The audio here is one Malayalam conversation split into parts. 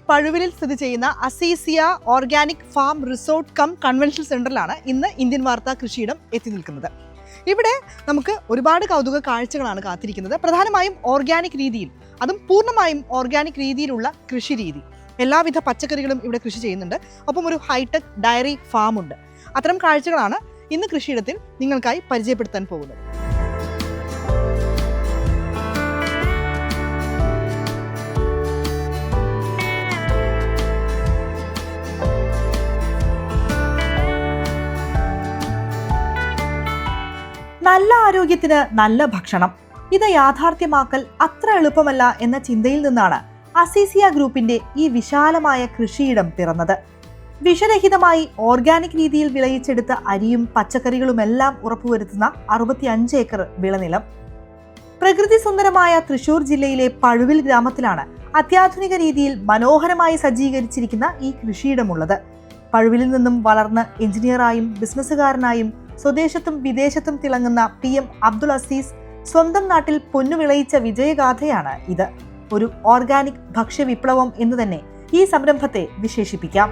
പഴുവിലിൽ സ്ഥിതി ചെയ്യുന്ന Aziziya organic farm resort cum convention സെന്ററിലാണ് ഇന്ന് ഇന്ത്യൻ വാർത്താ കൃഷിയിടം എത്തി നിൽക്കുന്നത്. ഇവിടെ നമുക്ക് ഒരുപാട് കൗതുക കാഴ്ചകളാണ് കാത്തിരിക്കുന്നത്. പ്രധാനമായും ഓർഗാനിക് രീതിയിൽ, അതും പൂർണ്ണമായും ഓർഗാനിക് രീതിയിലുള്ള കൃഷി രീതി. എല്ലാവിധ പച്ചക്കറികളും ഇവിടെ കൃഷി ചെയ്യുന്നുണ്ട്. ഒപ്പം ഒരു ഹൈടെക് ഡയറി ഫാം ഉണ്ട്. അത്തരം കാഴ്ചകളാണ് ഇന്ന് കൃഷിയിടത്തിൽ നിങ്ങൾക്കായി പരിചയപ്പെടുത്താൻ പോകുന്നത്. നല്ല ആരോഗ്യത്തിന് നല്ല ഭക്ഷണം, ഇത് യാഥാർത്ഥ്യമാക്കൽ അത്ര എളുപ്പമല്ല എന്ന ചിന്തയിൽ നിന്നാണ് അസീസിയ ഗ്രൂപ്പിന്റെ ഈ വിശാലമായ കൃഷിയിടം പിറന്നത്. വിഷരഹിതമായി ഓർഗാനിക് രീതിയിൽ വിളയിച്ചെടുത്ത അരിയും പച്ചക്കറികളുമെല്ലാം ഉറപ്പുവരുത്തുന്ന 65 ഏക്കർ വിളനിലം. പ്രകൃതി സുന്ദരമായ തൃശൂർ ജില്ലയിലെ പഴുവിൽ ഗ്രാമത്തിലാണ് അത്യാധുനിക രീതിയിൽ മനോഹരമായി സജ്ജീകരിച്ചിരിക്കുന്ന ഈ കൃഷിയിടമുള്ളത്. പഴുവിലിൽ നിന്നും വളർന്ന് എഞ്ചിനീയറായും ബിസിനസ്സുകാരനായും സ്വദേശത്തും വിദേശത്തും തിളങ്ങുന്ന PM അബ്ദുൾ അസീസ് സ്വന്തം നാട്ടിൽ പൊന്നു വിളയിച്ച വിജയഗാഥയാണ് ഇത്. ഒരു ഓർഗാനിക് ഭക്ഷ്യവിപ്ലവം എന്ന് തന്നെ ഈ സംരംഭത്തെ വിശേഷിപ്പിക്കാം.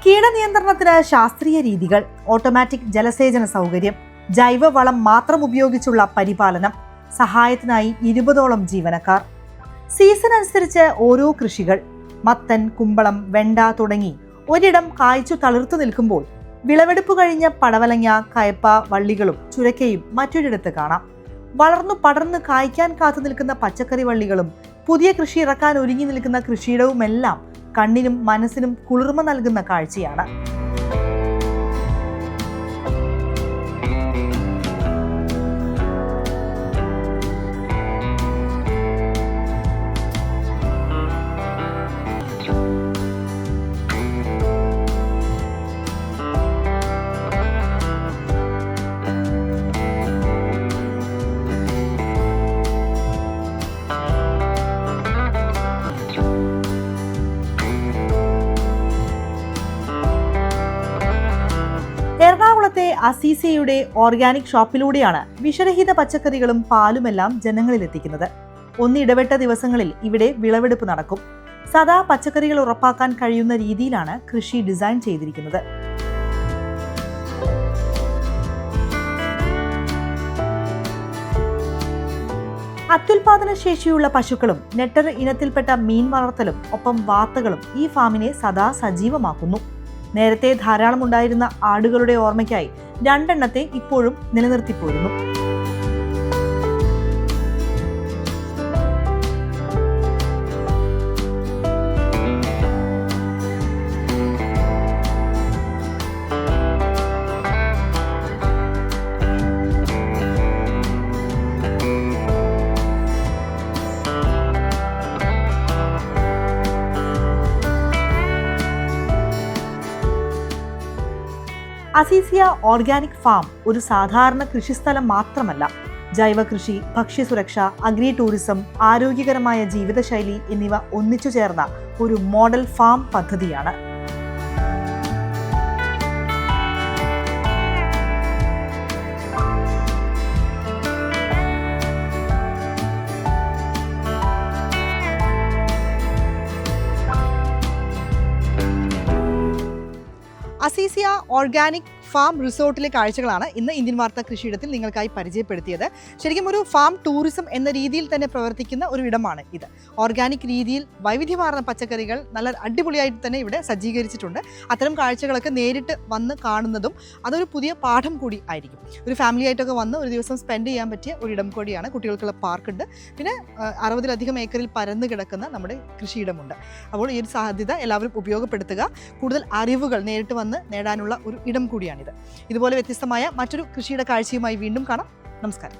കീടനിയന്ത്രണത്തിന് ശാസ്ത്രീയ രീതികൾ, ഓട്ടോമാറ്റിക് ജലസേചന സൗകര്യം, ജൈവവളം മാത്രം ഉപയോഗിച്ചുള്ള പരിപാലനം, സഹായത്തിനായി 20ഓളം ജീവനക്കാർ. സീസൺ അനുസരിച്ച് ഓരോ കൃഷികൾ, മത്തൻ, കുമ്പളം, വെണ്ട തുടങ്ങി ഒരിടം കായ്ച്ചു തളിർത്തു നിൽക്കുമ്പോൾ വിളവെടുപ്പ് കഴിഞ്ഞ പടവലങ്ങ, കയപ്പ, വള്ളികളും ചുരക്കയും മറ്റൊരിടത്ത് കാണാം. വളർന്നു പടർന്ന് കായ്ക്കാൻ കാത്തു നിൽക്കുന്ന പച്ചക്കറി വള്ളികളും പുതിയ കൃഷി ഇറക്കാൻ ഒരുങ്ങി നിൽക്കുന്ന കൃഷിയിടവുമെല്ലാം കണ്ണിനും മനസ്സിനും കുളിർമ നൽകുന്ന കാഴ്ചയാണ്. എറണാകുളത്തെ അസീസിയയുടെ ഓർഗാനിക് ഷോപ്പിലൂടെയാണ് വിഷരഹിത പച്ചക്കറികളും പാലുമെല്ലാം ജനങ്ങളിലെത്തിക്കുന്നത്. ഒന്നിടവിട്ട ദിവസങ്ങളിൽ ഇവിടെ വിളവെടുപ്പ് നടക്കും. സദാ പച്ചക്കറികൾ ഉറപ്പാക്കാൻ കഴിയുന്ന രീതിയിലാണ് കൃഷി ഡിസൈൻ ചെയ്തിരിക്കുന്നത്. അത്യുൽപാദന ശേഷിയുള്ള പശുക്കളും നെട്ടർ ഇനത്തിൽപ്പെട്ട മീൻ വളർത്തലും ഒപ്പം വാർത്തകളും ഈ ഫാമിനെ സദാ സജീവമാക്കുന്നു. നേരത്തെ ധാരാളം ഉണ്ടായിരുന്ന ആടുകളുടെ ഓർമ്മയ്ക്കായി 2 എണ്ണത്തെ ഇപ്പോഴും നിലനിർത്തിപ്പോരുന്നു. അസീസിയ ഓർഗാനിക് ഫാം ഒരു സാധാരണ കൃഷിസ്ഥലം മാത്രമല്ല. ജൈവ കൃഷി, ഭക്ഷ്യസുരക്ഷ, അഗ്രി ടൂറിസം, ആരോഗ്യകരമായ ജീവിതശൈലി എന്നിവ ഒന്നിച്ചു ചേർന്ന ഒരു മോഡൽ ഫാം പദ്ധതിയാണ്. അസീസിയ ഓർഗാനിക് ഫാം റിസോർട്ടിലെ കാഴ്ചകളാണ് ഇന്ന് ഇന്ത്യൻ വാർത്താ കൃഷിയിടത്തിൽ നിങ്ങൾക്കായി പരിചയപ്പെടുത്തിയത്. ശരിക്കും ഒരു ഫാം ടൂറിസം എന്ന രീതിയിൽ തന്നെ പ്രവർത്തിക്കുന്ന ഒരു ഇടമാണ് ഇത്. ഓർഗാനിക് രീതിയിൽ വൈവിധ്യമാർന്ന പച്ചക്കറികൾ നല്ല അടിപൊളിയായിട്ട് തന്നെ ഇവിടെ സജ്ജീകരിച്ചിട്ടുണ്ട്. അത്തരം കാഴ്ചകളൊക്കെ നേരിട്ട് വന്ന് കാണുന്നതും അതൊരു പുതിയ പാഠം കൂടി ആയിരിക്കും. ഒരു ഫാമിലി ആയിട്ടൊക്കെ വന്ന് ഒരു ദിവസം സ്പെൻഡ് ചെയ്യാൻ പറ്റിയ ഒരിടം കൂടിയാണ്. കുട്ടികൾക്കുള്ള പാർക്കുണ്ട്. പിന്നെ 60-ലധികം ഏക്കറിൽ പരന്നു കിടക്കുന്ന നമ്മുടെ കൃഷിയിടമുണ്ട്. അപ്പോൾ ഈ ഒരു സാധ്യത എല്ലാവരും ഉപയോഗപ്പെടുത്തുക. കൂടുതൽ അറിവുകൾ നേരിട്ട് വന്ന് നേടാനുള്ള ഒരു ഇടം കൂടിയാണിത്. ഇതുപോലെ വ്യത്യസ്തമായ മറ്റൊരു കൃഷിയുടെ കാഴ്ചയുമായി വീണ്ടും കാണാം. നമസ്കാരം.